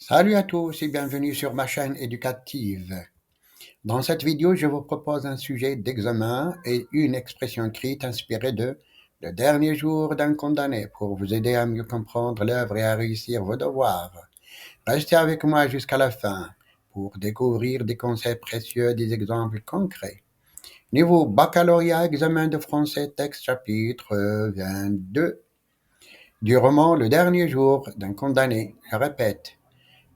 Salut à tous et bienvenue sur ma chaîne éducative. Dans cette vidéo, je vous propose un sujet d'examen et une expression écrite inspirée de Le dernier jour d'un condamné pour vous aider à mieux comprendre l'œuvre et à réussir vos devoirs. Restez avec moi jusqu'à la fin pour découvrir des concepts précieux, des exemples concrets. Niveau baccalauréat, examen de français, texte chapitre 22 du roman Le dernier jour d'un condamné. Je répète.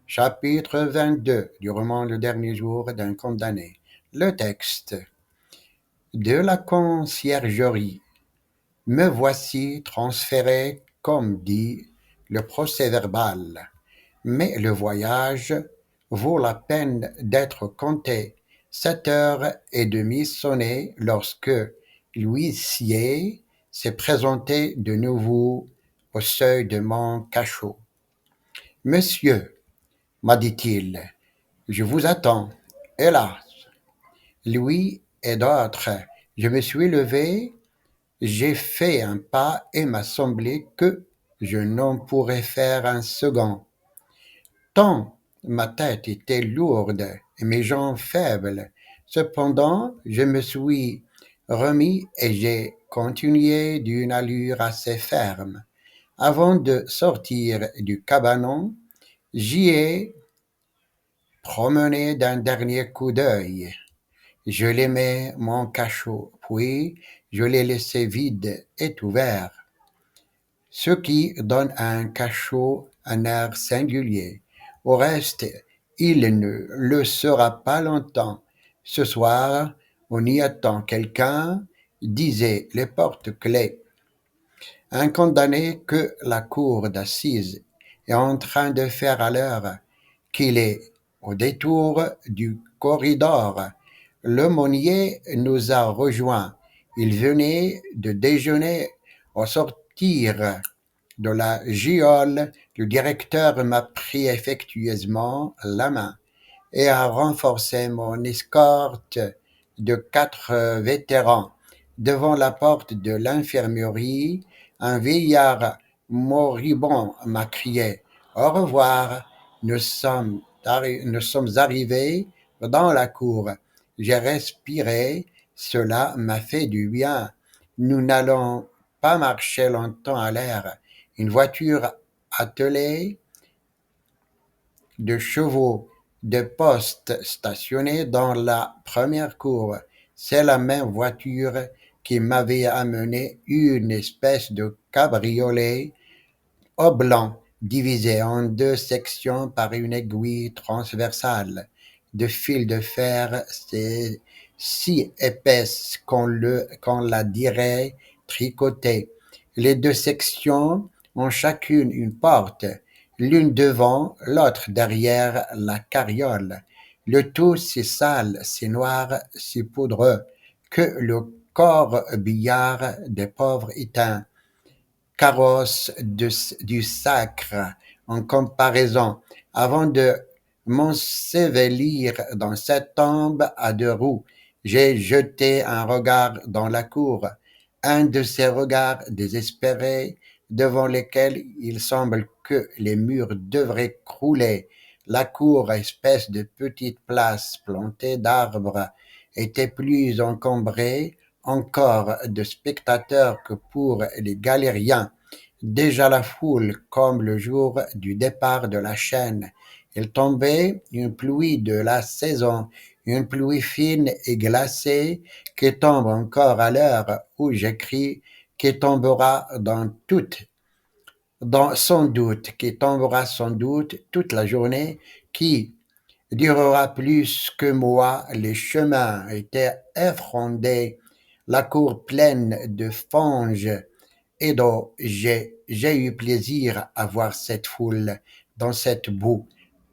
Chapitre 22 du roman Le dernier jour d'un condamné. Le texte. De la conciergerie. Me voici transféré, comme dit le procès-verbal. Mais le voyage vaut la peine d'être compté. 7h30 sonnaient lorsque l'huissier s'est présenté de nouveau au seuil de mon cachot. Monsieur, m'a dit-il, je vous attends. Hélas, lui et d'autres, je me suis levé, j'ai fait un pas et m'a semblé que je n'en pourrais faire un second. Tant ma tête était lourde et mes jambes faibles. Cependant, je me suis remis et j'ai continué d'une allure assez ferme. Avant de sortir du cabanon, j'y ai promené d'un dernier coup d'œil. Je l'aimais, mon cachot, puis je l'ai laissé vide et ouvert, ce qui donne à un cachot un air singulier. Au reste, il ne le sera pas longtemps. Ce soir, on y attend quelqu'un, disait les porte-clés. Un condamné que la cour d'assises est en train de faire à l'heure qu'il est au détour du corridor. L'aumônier nous a rejoints. Il venait de déjeuner. Au sortir de la geôle, le directeur m'a pris affectueusement la main et a renforcé mon escorte de 4 vétérans. Devant la porte de l'infirmerie, un vieillard moribond m'a crié au revoir. Nous sommes arrivés dans la cour. J'ai respiré, cela m'a fait du bien. Nous n'allons pas marcher longtemps à l'air. Une voiture attelée de chevaux de poste stationnés dans la première cour. C'est la même voiture qui m'avait amené une espèce de cabriolet oblong divisé en deux sections par une aiguille transversale de fil de fer si épaisse qu'on la dirait tricotée. Les deux sections ont chacune une porte, l'une devant, l'autre derrière la carriole. Le tout si sale, si noir, si poudreux, que le corbillard des pauvres est un carrosse du sacre en comparaison. Avant de m'ensevelir dans cette tombe à deux roues, j'ai jeté un regard dans la cour, un de ces regards désespérés devant lesquels il semble que les murs devraient crouler. La cour, espèce de petite place plantée d'arbres, était plus encombrée encore de spectateurs que pour les galériens. Déjà la foule, comme le jour du départ de la chaîne. Il tombait une pluie de la saison, une pluie fine et glacée qui tombe encore à l'heure où j'écris, qui tombera sans doute, qui tombera sans doute toute la journée, qui durera plus que moi. Les chemins étaient effondrés, la cour pleine de fange et d'eau. J'ai eu plaisir à voir cette foule dans cette boue.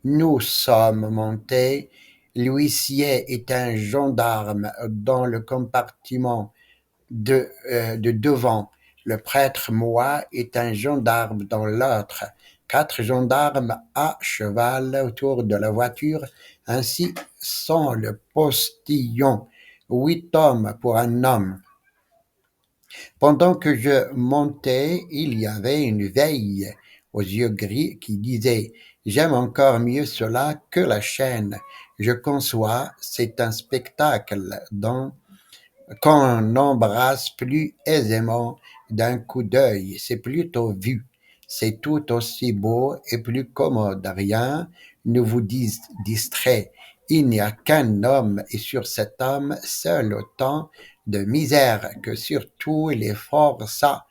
Nous sommes montés. L'huissier est un gendarme dans le compartiment de devant. Le prêtre, moi, est un gendarme dans l'autre. 4 gendarmes à cheval autour de la voiture, ainsi sont le postillon. 8 hommes pour un homme. Pendant que je montais, il y avait une vieille aux yeux gris qui disait J'aime encore mieux cela que la chaîne. Je conçois, c'est un spectacle dont qu'on embrasse plus aisément d'un coup d'œil. C'est plutôt vu. C'est tout aussi beau et plus commode. Rien ne vous distrait. Il n'y a qu'un homme et sur cet homme seul autant de misère que sur tous les forçats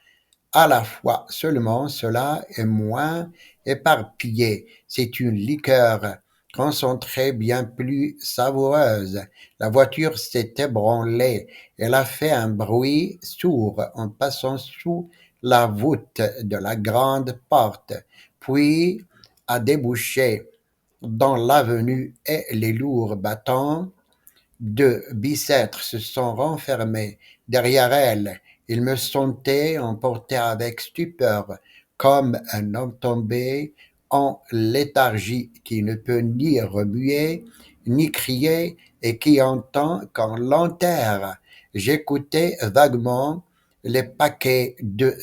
à la fois. Seulement, cela est moins éparpillé. C'est une liqueur concentrée bien plus savoureuse. La voiture s'est ébranlée. Elle a fait un bruit sourd en passant sous la voûte de la grande porte, puis a débouché dans l'avenue et les lourds battants de Bicêtre se sont renfermés derrière elle. Il me sentait emporté avec stupeur, comme un homme tombé en léthargie qui ne peut ni remuer, ni crier et qui entend qu'on l'enterre. J'écoutais vaguement les paquets de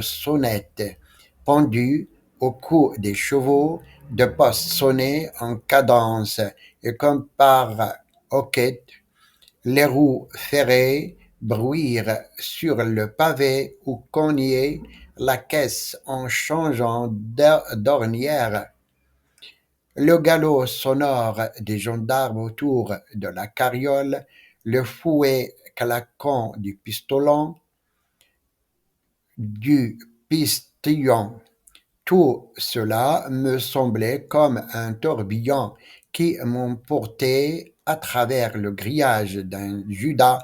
sonnettes pendus au cou des chevaux de poste sonner en cadence et comme par hoquette, les roues ferrées bruirent sur le pavé ou cognaient la caisse en changeant d'ornière. Le galop sonore des gendarmes autour de la carriole, le fouet claquant du pistillon, tout cela me semblait comme un tourbillon qui m'emportait à travers le grillage d'un Judas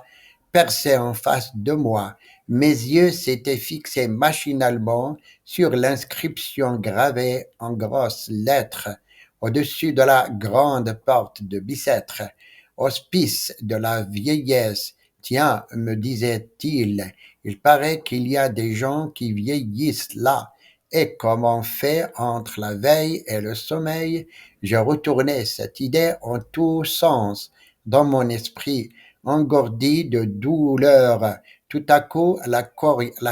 percé en face de moi. Mes yeux s'étaient fixés machinalement sur l'inscription gravée en grosses lettres au-dessus de la grande porte de Bicêtre. Hospice de la vieillesse. Tiens, me disait-il, il paraît qu'il y a des gens qui vieillissent là. Et comme on fait entre la veille et le sommeil, je retournais cette idée en tous sens dans mon esprit, engourdi de douleur. Tout à coup, la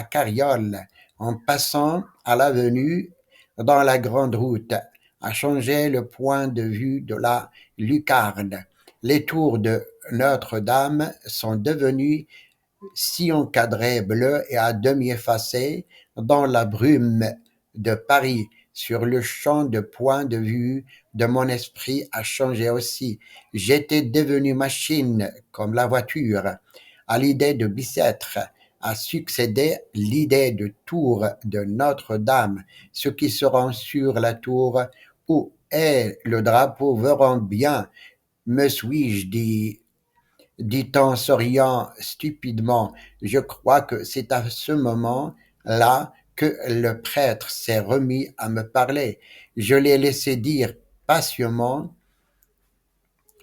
carriole, en passant à l'avenue dans la grande route, a changé le point de vue de la lucarne. Les tours de Notre-Dame sont devenues si encadrées bleues et à demi effacées dans la brume de Paris. Sur le champ de point de vue de mon esprit a changé aussi. J'étais devenu machine comme la voiture. À l'idée de Bicêtre a succédé l'idée de tour de Notre-Dame. Ceux qui seront sur la tour où est le drapeau verront bien, me suis-je dit en souriant stupidement. Je crois que c'est à ce moment-là que le prêtre s'est remis à me parler. Je l'ai laissé dire patiemment.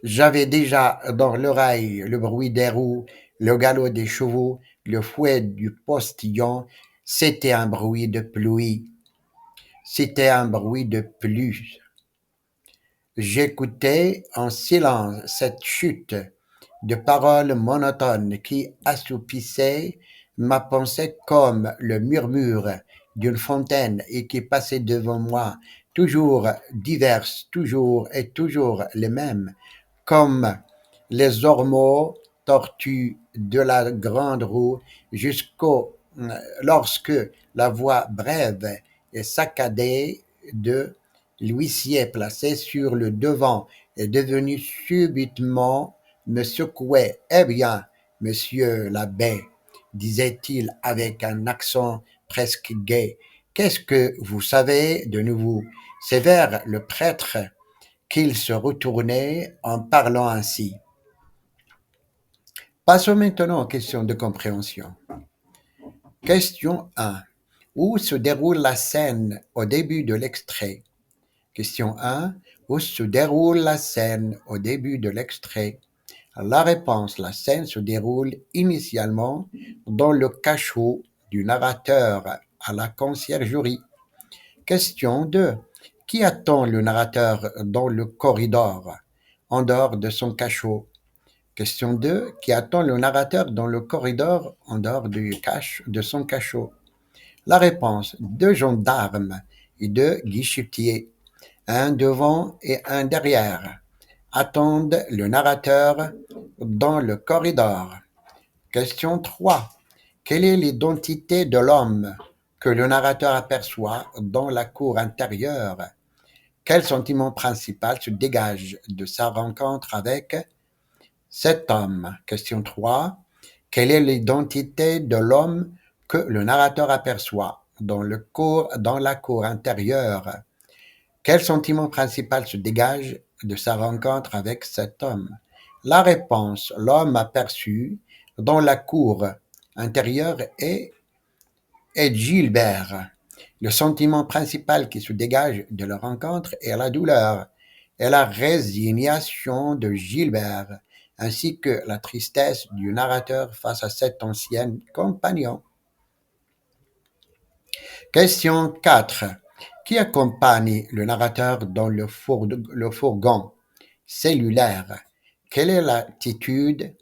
J'avais déjà dans l'oreille le bruit des roues, le galop des chevaux, le fouet du postillon. C'était un bruit de pluie. C'était un bruit de pluie. J'écoutais en silence cette chute de paroles monotones qui assoupissait ma pensée comme le murmure d'une fontaine et qui passait devant moi, toujours diverses, toujours et toujours les mêmes, comme les ormeaux tortues de la grande roue jusqu'au lorsque la voix brève et saccadée de l'huissier placé sur le devant est devenue subitement me secouait. Eh bien, monsieur l'abbé, disait-il avec un accent presque gai, qu'est-ce que vous savez de nouveau? C'est vers le prêtre qu'il se retournait en parlant ainsi. Passons maintenant aux questions de compréhension. Question 1. Où se déroule la scène au début de l'extrait? Question 1. Où se déroule la scène au début de l'extrait? La réponse, la scène se déroule initialement dans le cachot du narrateur à la conciergerie. Question 2. Qui attend le narrateur dans le corridor, en dehors de son cachot? Question 2. Qui attend le narrateur dans le corridor, en dehors de son cachot? La réponse, deux gendarmes et deux guichetiers. un devant et un derrière, attendent le narrateur dans le corridor. Question 3. Quelle est l'identité de l'homme que le narrateur aperçoit dans la cour intérieure? Quel sentiment principal se dégage de sa rencontre avec cet homme? Question 3. Quelle est l'identité de l'homme que le narrateur aperçoit dans la cour intérieure? Quel sentiment principal se dégage de sa rencontre avec cet homme? La réponse, l'homme aperçu dans la cour intérieure est Gilbert. Le sentiment principal qui se dégage de la rencontre est la douleur et la résignation de Gilbert, ainsi que la tristesse du narrateur face à cet ancien compagnon. Question 4. Qui accompagne le narrateur dans le fourgon cellulaire? Quelle est l'attitude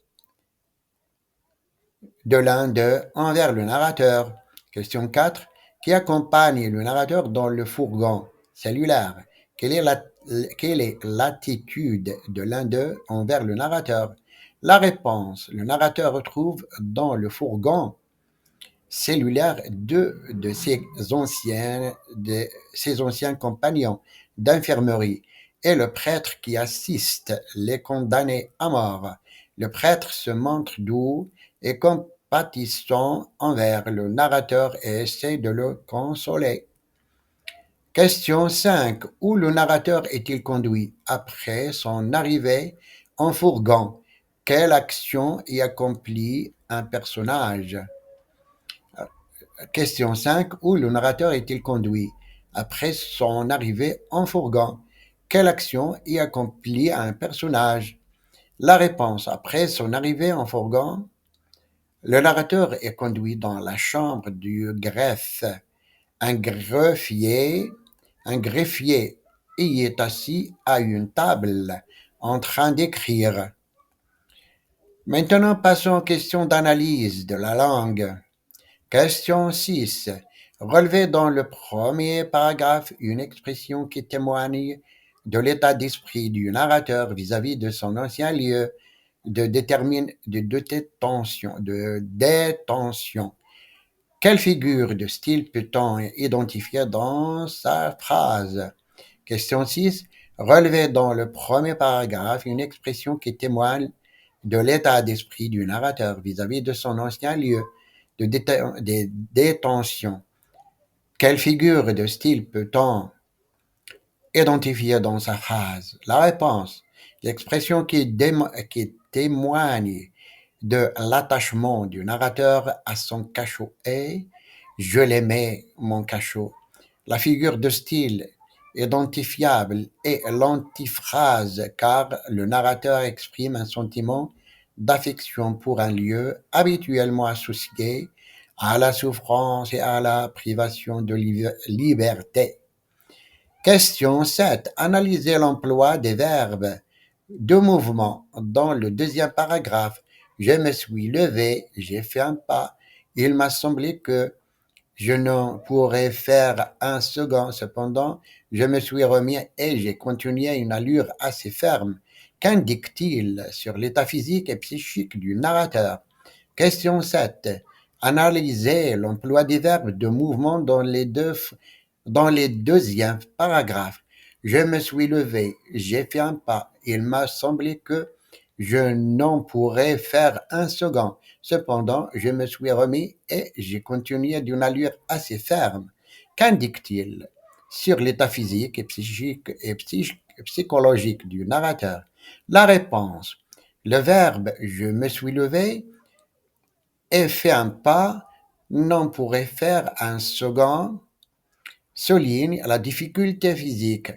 de l'un d'eux envers le narrateur? Question 4. Qui accompagne le narrateur dans le fourgon cellulaire? Quelle est l'attitude de l'un d'eux envers le narrateur? La réponse. Le narrateur retrouve dans le fourgon cellulaire deux de ses anciens compagnons d'infirmerie et le prêtre qui assiste les condamnés à mort. Le prêtre se montre doux et compatissant envers le narrateur et essaie de le consoler. Question 5. Où le narrateur est-il conduit après son arrivée en fourgon? Quelle action y accomplit un personnage? Question 5. Où le narrateur est-il conduit après son arrivée en fourgon? Quelle action y accomplit un personnage? La réponse. Après son arrivée en fourgon, le narrateur est conduit dans la chambre du greffe. Un greffier y est assis à une table en train d'écrire. Maintenant, passons aux questions d'analyse de la langue. Question 6. Relevez dans le premier paragraphe une expression qui témoigne de l'état d'esprit du narrateur vis-à-vis de son ancien lieu de détention. Quelle figure de style peut-on identifier dans sa phrase? Question 6. Relevez dans le premier paragraphe une expression qui témoigne de l'état d'esprit du narrateur vis-à-vis de son ancien lieu de détention. Quelle figure de style peut-on identifier dans sa phrase? La réponse. L'expression qui témoigne de l'attachement du narrateur à son cachot est « Je l'aimais, mon cachot ». La figure de style identifiable est l'antiphrase car le narrateur exprime un sentiment d'affection pour un lieu habituellement associé à la souffrance et à la privation de liberté. Question 7. Analysez l'emploi des verbes de mouvement dans le deuxième paragraphe. Je me suis levé, j'ai fait un pas. Il m'a semblé que je n'en pourrais faire un second. Cependant, je me suis remis et j'ai continué à une allure assez ferme. Qu'indique-t-il sur l'état physique et psychique du narrateur? Question 7. Analysez l'emploi des verbes de mouvement dans les deuxièmes paragraphes. Je me suis levé, j'ai fait un pas. Il m'a semblé que je n'en pourrais faire un second. Cependant, je me suis remis et j'ai continué d'une allure assez ferme. Qu'indique-t-il sur l'état physique et psychologique du narrateur? La réponse. Le verbe « je me suis levé » et fait un pas, n'en pourrait faire un second, souligne la difficulté physique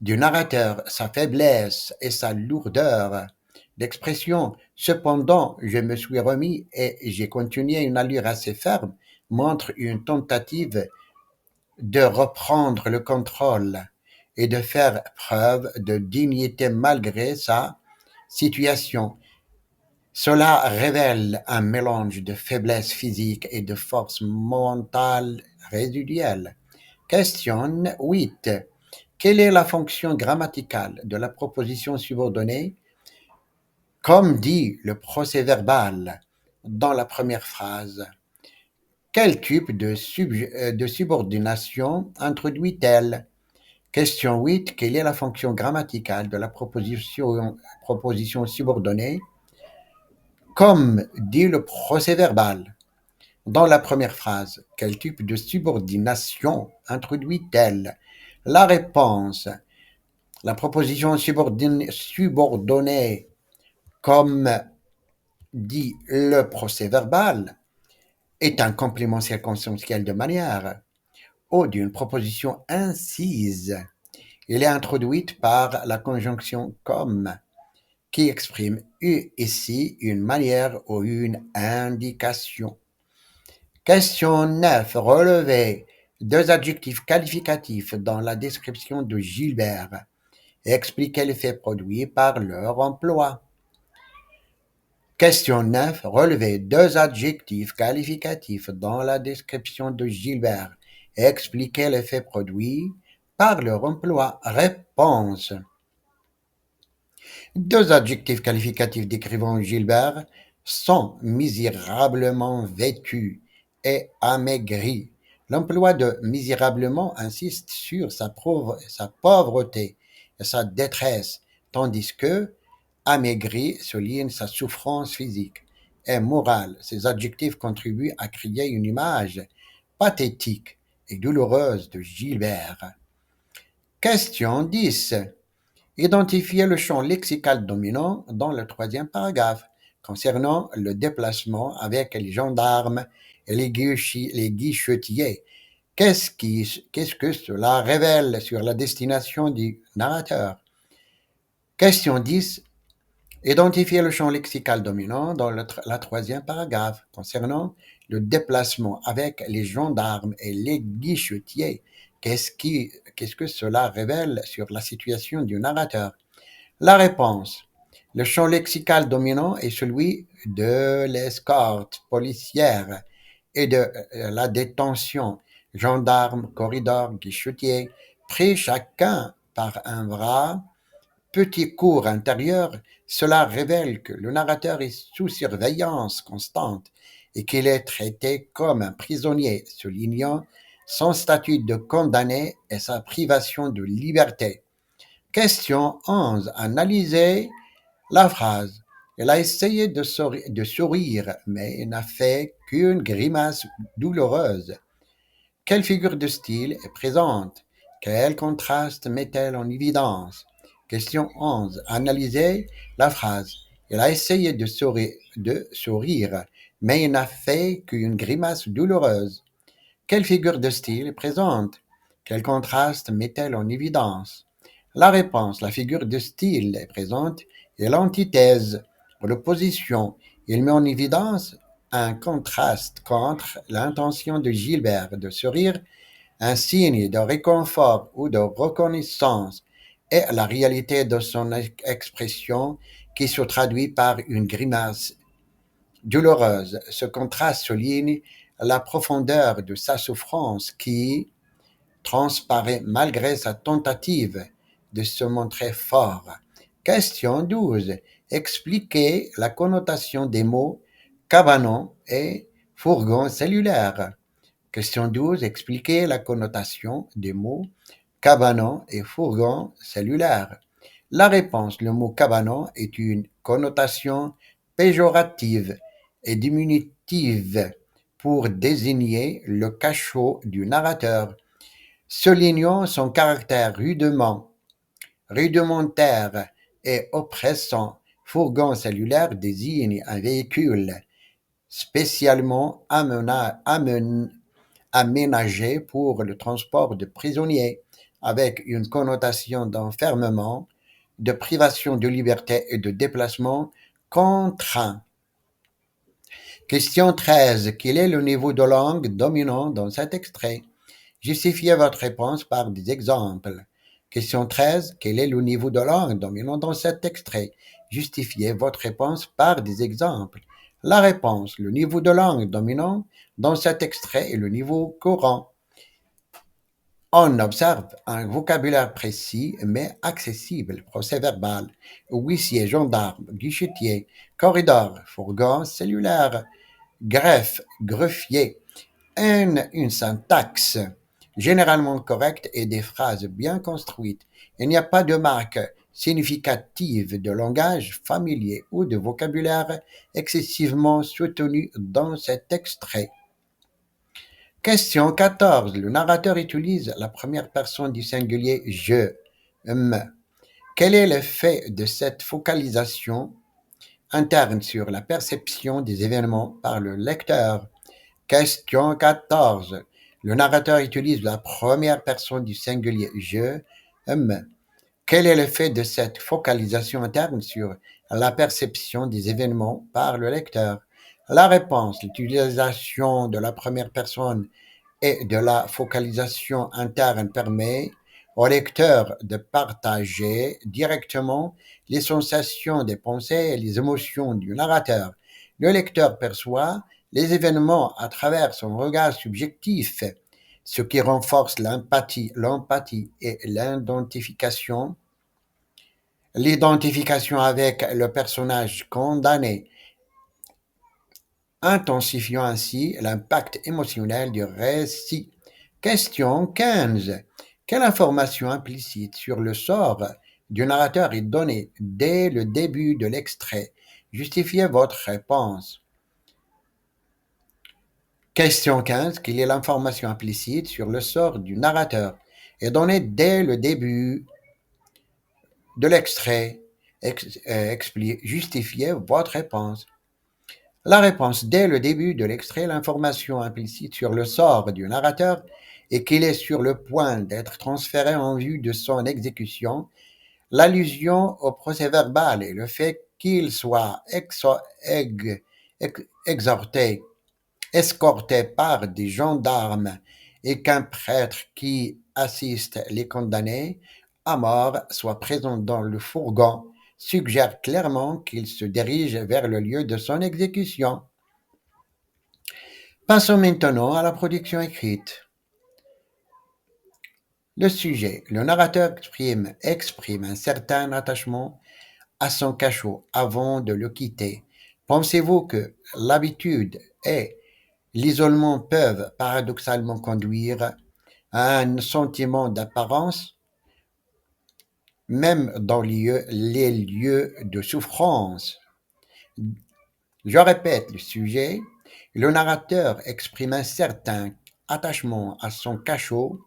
du narrateur, sa faiblesse et sa lourdeur. L'expression « cependant, je me suis remis et j'ai continué une allure assez ferme » montre une tentative de reprendre le contrôle et de faire preuve de dignité malgré sa situation. Cela révèle un mélange de faiblesse physique et de force mentale résiduelle. Question 8. Quelle est la fonction grammaticale de la proposition subordonnée, comme dit le procès-verbal dans la première phrase? Quel type de subordination introduit-elle? Question 8. Quelle est la fonction grammaticale de la proposition subordonnée, comme dit le procès-verbal dans la première phrase? Quel type de subordination introduit-elle? La réponse: la proposition subordonnée, comme dit le procès-verbal, est un complément circonstanciel de manière ou d'une proposition incise. Elle est introduite par la conjonction comme, qui exprime ici une manière ou une indication. Question 9. Relevez deux adjectifs qualificatifs dans la description de Gilbert et expliquez l'effet produit par leur emploi. Question 9. Relevez deux adjectifs qualificatifs dans la description de Gilbert et expliquez l'effet produit par leur emploi. Réponse. Deux adjectifs qualificatifs décrivant Gilbert sont misérablement vêtu et amaigri. L'emploi de misérablement insiste sur sa pauvreté et sa détresse, tandis que amaigri souligne sa souffrance physique et morale. Ces adjectifs contribuent à créer une image pathétique et douloureuse de Gilbert. Question 10. Identifiez le champ lexical dominant dans le troisième paragraphe concernant le déplacement avec les gendarmes et les guichetiers. Qu'est-ce que cela révèle sur la destination du narrateur? Question 10. Identifiez le champ lexical dominant dans la troisième paragraphe concernant le déplacement avec les gendarmes et les guichetiers. Qu'est-ce que cela révèle sur la situation du narrateur? La réponse. Le champ lexical dominant est celui de l'escorte policière et de la détention. Gendarmes, corridors, guichetiers, pris chacun par un bras, petit cours intérieur. Cela révèle que le narrateur est sous surveillance constante et qu'il est traité comme un prisonnier, soulignant son statut de condamné et sa privation de liberté. Question 11. Analysez la phrase. Elle a essayé de sourire, mais n'a fait qu'une grimace douloureuse. Quelle figure de style est présente? Quel contraste met-elle en évidence? Question 11. Analysez la phrase. Elle a essayé de sourire, mais n'a fait qu'une grimace douloureuse. Quelle figure de style est présente? Quel contraste met-elle en évidence? La réponse. La figure de style est présente et l'antithèse, l'opposition. Il met en évidence un contraste contre l'intention de Gilbert de sourire, un signe de réconfort ou de reconnaissance, et la réalité de son expression qui se traduit par une grimace douloureuse. Ce contraste souligne la profondeur de sa souffrance qui transparaît malgré sa tentative de se montrer fort. Question 12. Expliquez la connotation des mots cabanon et fourgon cellulaire. Question 12. Expliquez la connotation des mots cabanon et fourgon cellulaire. La réponse. Le mot cabanon est une connotation péjorative et diminutive pour désigner le cachot du narrateur, soulignant son caractère rudimentaire et oppressant. Fourgon cellulaire désigne un véhicule spécialement aménagé pour le transport de prisonniers, avec une connotation d'enfermement, de privation de liberté et de déplacement contraint. Question 13. Quel est le niveau de langue dominant dans cet extrait? Justifiez votre réponse par des exemples. Question 13. Quel est le niveau de langue dominant dans cet extrait? Justifiez votre réponse par des exemples. La réponse. Le niveau de langue dominant dans cet extrait est le niveau courant. On observe un vocabulaire précis mais accessible, procès-verbal, huissier, gendarme, guichetier, corridor, fourgon, cellulaire, greffe, greffier, une syntaxe généralement correcte et des phrases bien construites. Il n'y a pas de marque significative de langage familier ou de vocabulaire excessivement soutenu dans cet extrait. Question 14. Le narrateur utilise la première personne du singulier je, me. Quel est l'effet de cette focalisation interne sur la perception des événements par le lecteur? Question 14. Le narrateur utilise la première personne du singulier je, me. Quel est l'effet de cette focalisation interne sur la perception des événements par le lecteur? La réponse, l'utilisation de la première personne et de la focalisation interne permet au lecteur de partager directement les sensations, des pensées et les émotions du narrateur. Le lecteur perçoit les événements à travers son regard subjectif, ce qui renforce l'empathie et l'identification avec le personnage condamné, intensifiant ainsi l'impact émotionnel du récit. Question 15. Quelle information implicite sur le sort du narrateur est donnée dès le début de l'extrait? Justifiez votre réponse. Question 15. Quelle est l'information implicite sur le sort du narrateur est donnée dès le début de l'extrait? Justifiez votre réponse. La réponse dès le début de l'extrait, l'information implicite sur le sort du narrateur et qu'il est sur le point d'être transféré en vue de son exécution, l'allusion au procès-verbal et le fait qu'il soit exhorté, escorté par des gendarmes et qu'un prêtre qui assiste les condamnés à mort soit présent dans le fourgon suggère clairement qu'il se dirige vers le lieu de son exécution. Passons maintenant à la production écrite. Le sujet. Le narrateur exprime un certain attachement à son cachot avant de le quitter. Pensez-vous que l'habitude et l'isolement peuvent paradoxalement conduire à un sentiment d'apparence, même dans les lieux de souffrance? Je répète le sujet. Le narrateur exprime un certain attachement à son cachot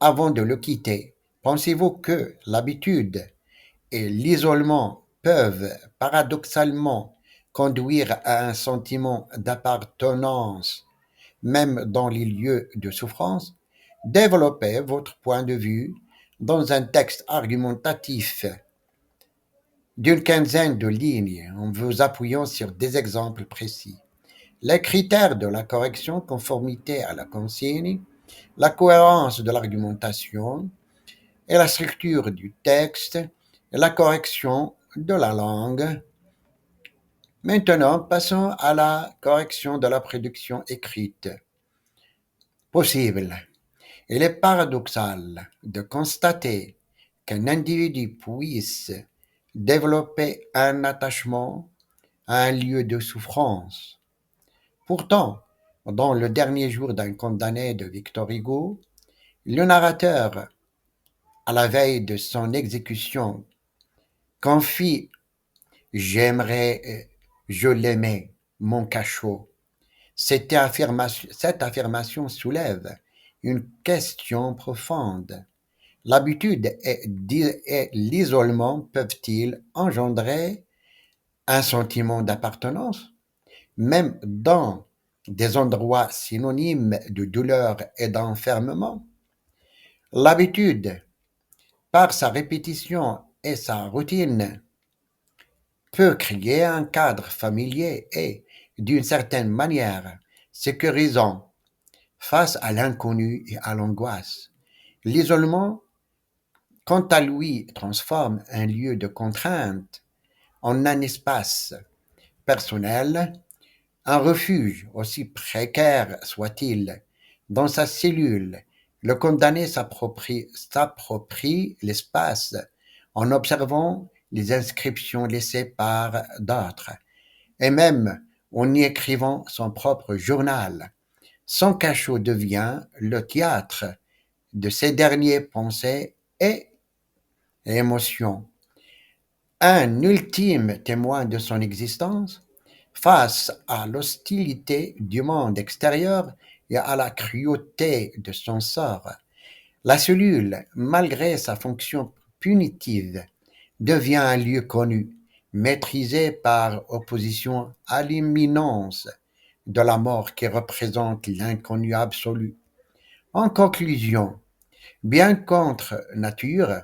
avant de le quitter. Pensez-vous que l'habitude et l'isolement peuvent paradoxalement conduire à un sentiment d'appartenance, même dans les lieux de souffrance? Développez votre point de vue dans un texte argumentatif d'une quinzaine de lignes en vous appuyant sur des exemples précis. Les critères de la correction, conformité à la consigne, la cohérence de l'argumentation et la structure du texte, et la correction de la langue. Maintenant, passons à la correction de la production écrite. Possible. Il est paradoxal de constater qu'un individu puisse développer un attachement à un lieu de souffrance. Pourtant, dans Le dernier jour d'un condamné de Victor Hugo, le narrateur, à la veille de son exécution, confie J'aimerais, je l'aimais, mon cachot. Cette affirmation soulève une question profonde. L'habitude et l'isolement peuvent-ils engendrer un sentiment d'appartenance, même dans des endroits synonymes de douleur et d'enfermement? L'habitude, par sa répétition et sa routine, peut créer un cadre familier et, d'une certaine manière, sécurisant face à l'inconnu et à l'angoisse. L'isolement, quant à lui, transforme un lieu de contrainte en un espace personnel, un refuge, aussi précaire soit-il. Dans sa cellule, Le condamné s'approprie l'espace en observant les inscriptions laissées par d'autres et même en y écrivant son propre journal. Son cachot devient le théâtre de ses dernières pensées et émotions. Un ultime témoin de son existence, face à l'hostilité du monde extérieur et à la cruauté de son sort. La cellule, malgré sa fonction punitive, devient un lieu connu, maîtrisé par opposition à l'imminence de la mort qui représente l'inconnu absolu. En conclusion, bien contre nature,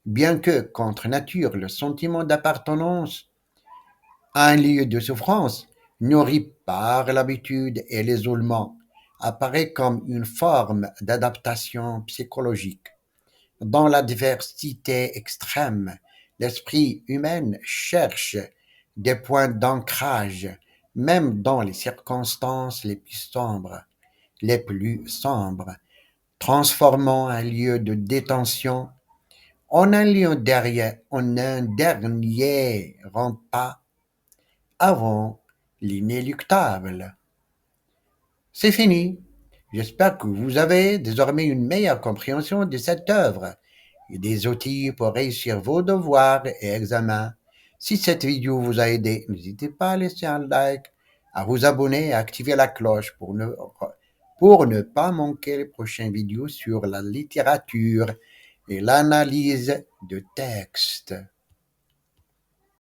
bien que contre nature, le sentiment d'appartenance à un lieu de souffrance, nourri par l'habitude et l'isolement, apparaît comme une forme d'adaptation psychologique. Dans la diversité extrême, l'esprit humain cherche des points d'ancrage, même dans les circonstances les plus sombres, transformant un lieu de détention en un dernier rempart avant l'inéluctable. C'est fini. J'espère que vous avez désormais une meilleure compréhension de cette œuvre et des outils pour réussir vos devoirs et examens. Si cette vidéo vous a aidé, n'hésitez pas à laisser un like, à vous abonner et à activer la cloche pour ne pas manquer les prochaines vidéos sur la littérature et l'analyse de textes.